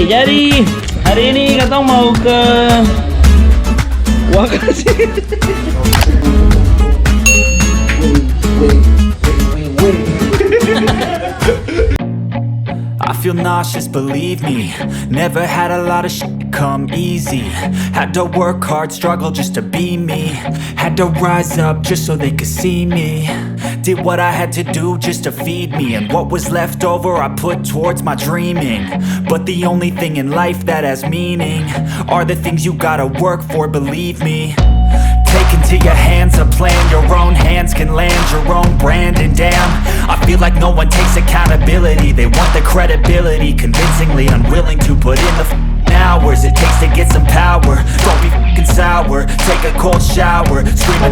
jadi hari ini katong mau ke Wakasihu. I feel nauseous, believe me. Never had a lot of shit come easy. Had to work hard, struggle just to be me. Had to rise up just so they could see me. Did what I had to do just to feed me. And what was left over I put towards my dreaming. But the only thing in life that has meaning are the things you gotta work for, believe me. Take into your hands a plan. Your own hands can land your own brand. And damn, I feel like no one takes accountability. They want the credibility, convincingly unwilling to put in the hours it takes to get some power. Don't be f***ing sour. Take a cold shower. Scream a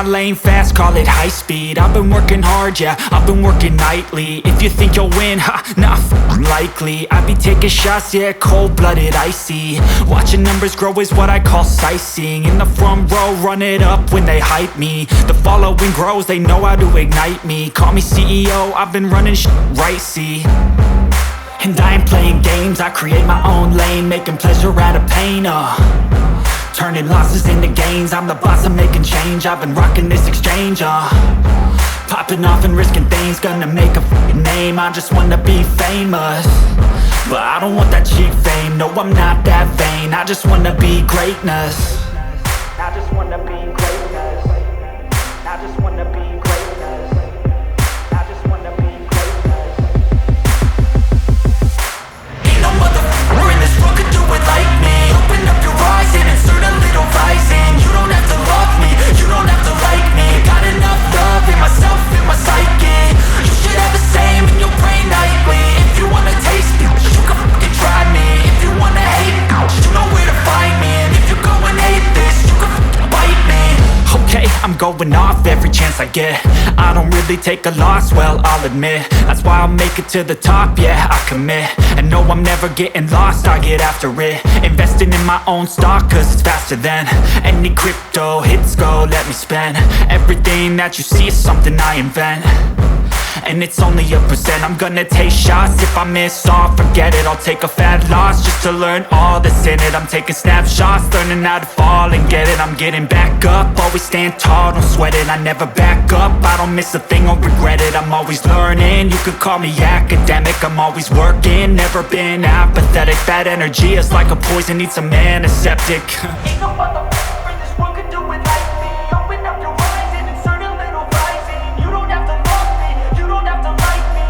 lane fast, call it high speed. I've been working hard, yeah, I've been working nightly. If you think you'll win, ha, nah, likely. I be taking shots, yeah, cold-blooded, icy. Watching numbers grow is what I call sightseeing. In the front row, run it up when they hype me. The following grows, they know how to ignite me. Call me CEO, I've been running shit right, see. And I ain't playing games, I create my own lane, making pleasure out of pain, turning losses into gains. I'm the boss, I'm making change. I've been rocking this exchange, popping off and risking things. Gonna make a f***ing name. I just wanna be famous, but I don't want that cheap fame. No, I'm not that vain. I just wanna be greatness. I just wanna be greatness. I just wanna be greatness. I just wanna be greatness. Ain't no motherfucker in this world could do it like me. Open up your eyes and insert a little rising. You don't have to love me, you don't have to like me. Got enough love in myself, in my psyche. You should have the same in your brain nightly. If you wanna taste me, you can fucking try me. If you wanna hate me, you know where to find me. And if you go and hate this, you can fucking bite me. Okay, I'm going off every chance I get. I don't really take a loss, well, I'll admit. That's why I'll make it to the top, yeah, I commit. And no, I'm never getting lost, I get after it. Investing in my own stock, cause it's faster than any crypto hits go, let me spend. Everything that you see is something I invent, and it's only a percent. I'm gonna take shots, if I miss all, forget it. I'll take a fat loss just to learn all that's in it. I'm taking snapshots, learning how to fall and get it. I'm getting back up, always stand tall, don't sweat it. I never back up, I don't miss a thing or regret it. I'm always learning, you could call me academic. I'm always working, never been apathetic. Bad energy is like a poison, needs some antiseptic. Ain't no motherfucker in this world could do it like me. Open up your eyes and insert a little rising. You don't have to love me, you don't have to like me.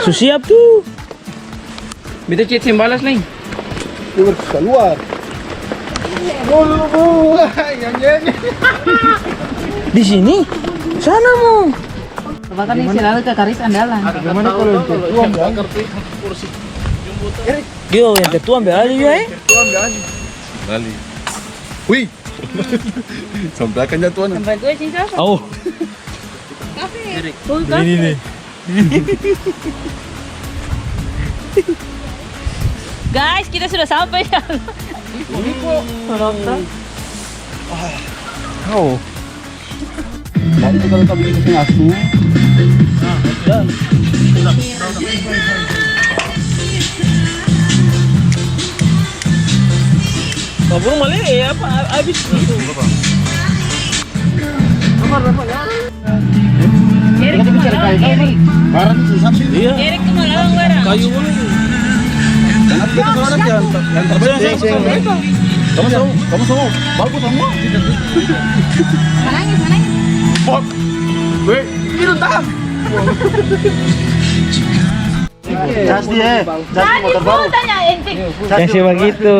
Susiap tuh. Beta chat simbalas lain. Keluar. Di sini? Sana mau. Bahkan ini selalu ke karis andalan. Gimana kalau yang ketua ambil kursi? Yo, yang ketua ambil alih ya, Ketua ambil alih. Bali. Wih. Sampai akan jatuhan. Sampai gue sih siapa? Oh. Kafe. Ini nih. Guys, kita sudah sampai ya. Oh. Nah, itu kalau kami bikin asu. Kabur malah ya apa habis itu. Erik tuh malang, Erik. Barang itu sapi. Iya. Erik tuh malang, barang. Kayu mana? Jangan kita kalau nanti yang terbaik. Kamu sama. Bagus semua. Manangis, manangis. Bok. Weh, itu tak. Jas dia. Jas motor baru. Tanya ente. Kasih begitu.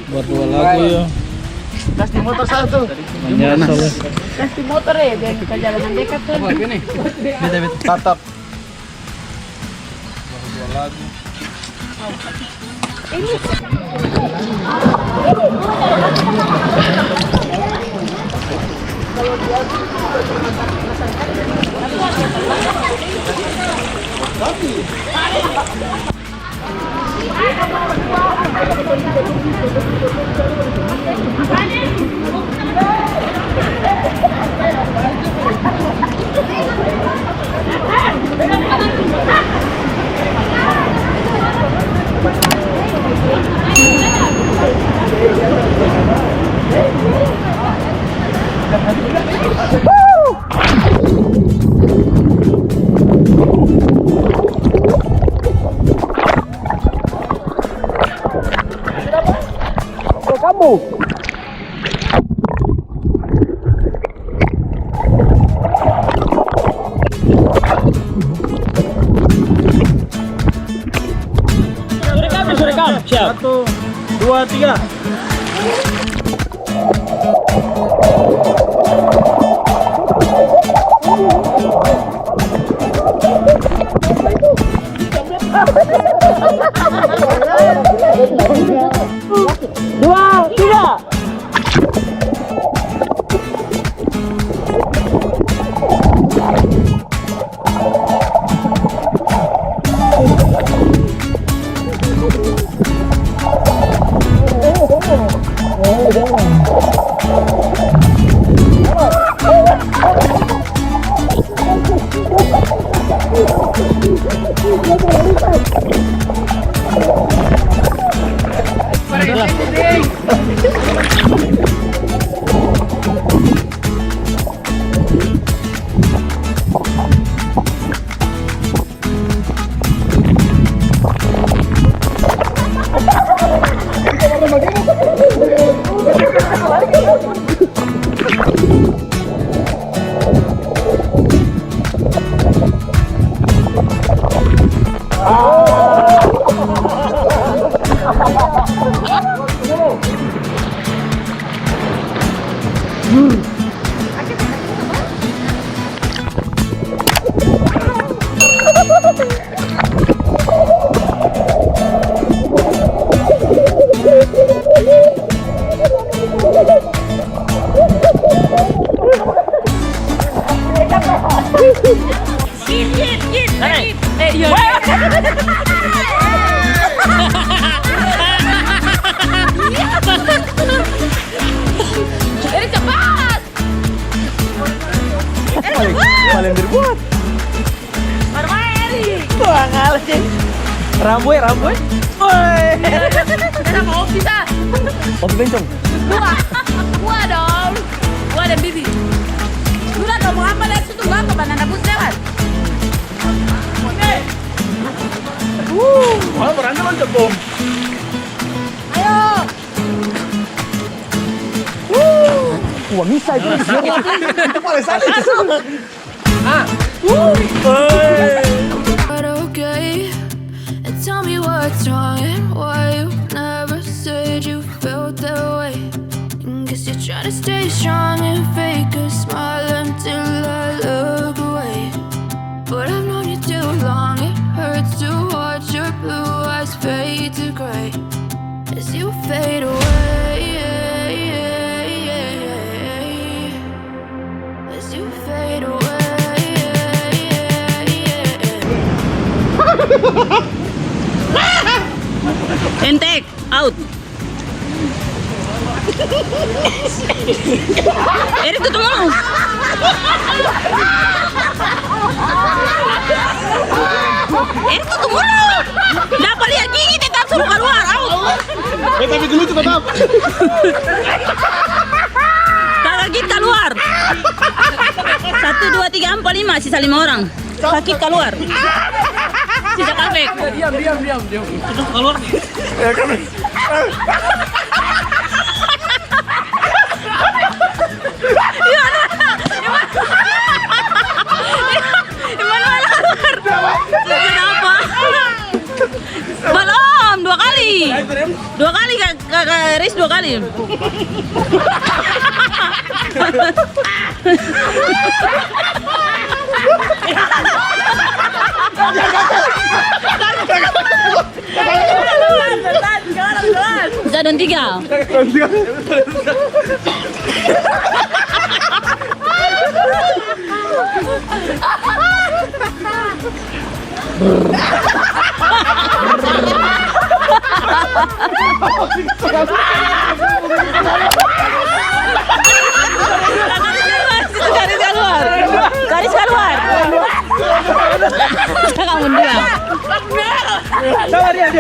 Buat 2 lagu ya. Jas di motor satu. Menyasar. Kasih motor ya, biar kita jalanan dekat tuh. Tatap. Surekam, siap. 1, 2, 3. Dua, tiga. Paling berbuat. Wah, ngalah sih. Ramboy. Woi. Kita mau bisa. Kopi bencong. Gua dong. Gua dan Bibi. Sudah dong, mau apa lihat situ apa banana bus lewat. Wah, berani loncat bom. Ayo. Wah, bisa itu. Itu paling sakit. But okay, and tell me what's wrong and why you never said you felt that way. Guess you're trying to stay strong and fake a smile until I look away. But I've known you too long, it hurts to watch your blue eyes fade to gray as you fade away. As you fade away. Erik tutup mulu. Erik tutup mulu. Dapat lihat gigi tetap suruh keluar. Tapi dulu itu tetap. Kakak kita keluar. 1, 2, 3, 4, 5. Sisa 5 orang. Kakak keluar. Sisa kafe. Diam. Terus keluar. Ya kan. Kenapa? Belum, 2 kali. 2 kali Kakak Riz 2 kali. Zadon 3. Garis keluar. Kakak mundur. Sabar diam.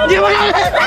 Gimana?